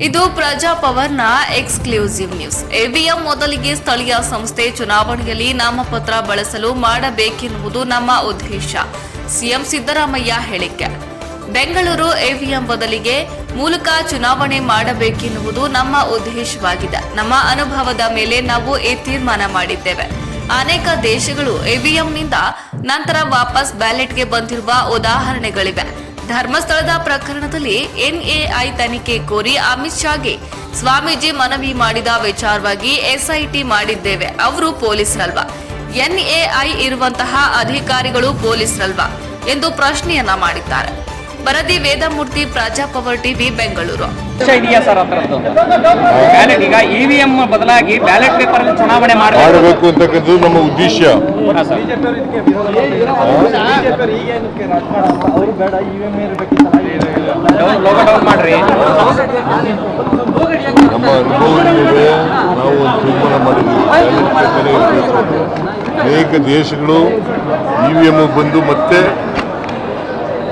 ಇದು ಪ್ರಜಾಪವರ್ನ exclusive news. EVM ಮೊದಲಿಗೆ ಸ್ಥಳೀಯ ಸಂಸ್ಥೆ ಚುನಾವಣೆಯಲ್ಲಿ ನಾಮಪತ್ರ ಬಳಸಲು ಮಾಡಬೇಕೆನ್ನುವುದು ನಮ್ಮ ಉದ್ದೇಶ. ಸಿಎಂ ಸಿದ್ದರಾಮಯ್ಯ ಹೇಳಿಕೆ. ಬೆಂಗಳೂರು ಎವಿಎಂ ಬದಲಿಗೆ ಮೂಲಕ ಚುನಾವಣೆ ಮಾಡಬೇಕೆನ್ನುವುದು ನಮ್ಮ ಉದ್ದೇಶವಾಗಿದೆ. ನಮ್ಮ ಅನುಭವದ ಮೇಲೆ ನಾವು ಈ ತೀರ್ಮಾನ ಮಾಡಿದ್ದೇವೆ. ಅನೇಕ ದೇಶಗಳು ಎವಿಎಂನಿಂದ ನಂತರ ವಾಪಸ್ ಬ್ಯಾಲೆಟ್ಗೆ ಬಂದಿರುವ ಉದಾಹರಣೆಗಳಿವೆ. ಧರ್ಮಸ್ಥಳದ ಪ್ರಕರಣದಲ್ಲಿ ಎನ್ಎಐ ತನಿಖೆ ಕೋರಿ ಅಮಿತ್ ಶಾಗೆ ಸ್ವಾಮೀಜಿ ಮನವಿ ಮಾಡಿದ ವಿಚಾರವಾಗಿ ಎಸ್ಐಟಿ ಮಾಡಿದ್ದೇವೆ. ಅವರು ಪೊಲೀಸರಲ್ವಾ? ಎನ್ಎಐ ಇರುವಂತಹ ಅಧಿಕಾರಿಗಳು ಪೊಲೀಸರಲ್ವಾ ಎಂದು ಪ್ರಶ್ನೆಯನ್ನ ಮಾಡಿದ್ದಾರೆ. ವರದಿ ವೇದಮೂರ್ತಿ, ಪ್ರಜಾಪವರ್ ಟಿವಿ, ಬೆಂಗಳೂರು. ಇದೆಯಾ ಸರ್ ಅದರದ್ದು? ಬ್ಯಾಲೆಟ್ ಈಗ ಇವಿಎಂ ಬದಲಾಗಿ ಬ್ಯಾಲೆಟ್ ಪೇಪರ್ ಅಲ್ಲಿ ಚುನಾವಣೆ ಮಾಡಬೇಕು ಅಂತಕ್ಕಂಥದ್ದು ನಮ್ಮ ಉದ್ದೇಶ. ಮಾಡ್ರಿ. ನಮ್ಮ ಅನುಭವದ ಮೇಲೆ ನಾವು ಒಂದು ತೀರ್ಮಾನ ಮಾಡಿದ್ದೀವಿ. ಅನೇಕ ದೇಶಗಳು ಇವಿಎಂ ಬಂದು ಮತ್ತೆ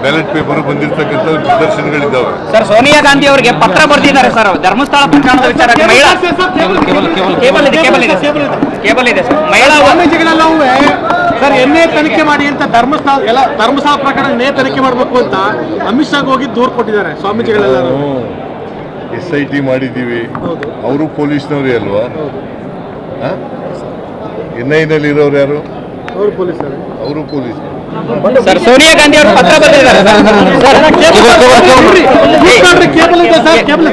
ಬ್ಯಾಲೆಟ್ ಪೇಪರ್ ಬಂದಿರತಕ್ಕಂಥ ನಿದರ್ಶನಗಳಿದ್ದಾವೆ. ಸರ್, ಸೋನಿಯಾ ಗಾಂಧಿ ಅವರಿಗೆ ಪತ್ರ ಬರೆದಿದ್ದಾರೆ ಸರ್, ಧರ್ಮಸ್ಥಳ ಪ್ರಕರಣದ ವಿಚಾರ. ಮಹಿಳಾ ಕೇಬಲ್ ಇದೆ ಸರ್. ಮಹಿಳಾ ಸ್ವಾಮೀಜಿಗಳೆಲ್ಲವೂ ಸರ್ ಎನ್ನೇ ತನಿಖೆ ಮಾಡಿ ಅಂತ ಧರ್ಮಸ್ಥಳ ಪ್ರಕರಣ ನೇ ತನಿಖೆ ಮಾಡಬೇಕು ಅಂತ ಅಮಿತ್ ಶಾಗ್ ಹೋಗಿ ದೂರು ಕೊಟ್ಟಿದ್ದಾರೆ ಸ್ವಾಮೀಜಿಗಳೆಲ್ಲರೂ. SIT ಮಾಡಿದ್ದೀವಿ. ಅವರು ಪೊಲೀಸ್ನವರೇ ಅಲ್ವಾ? NIನಲ್ಲಿ ಇರೋರು ಯಾರು? ಅವರು ಪೊಲೀಸರು. ಅವರು ಪೊಲೀಸ್. ಸರ್, ಸೋನಿಯಾ ಗಾಂಧಿ ಅವರು ಪತ್ರ ಬರೆದಿದ್ದಾರೆ ಕೇಬಲ್ ಇದೆ ಸರ್, ಕೇಬಲ್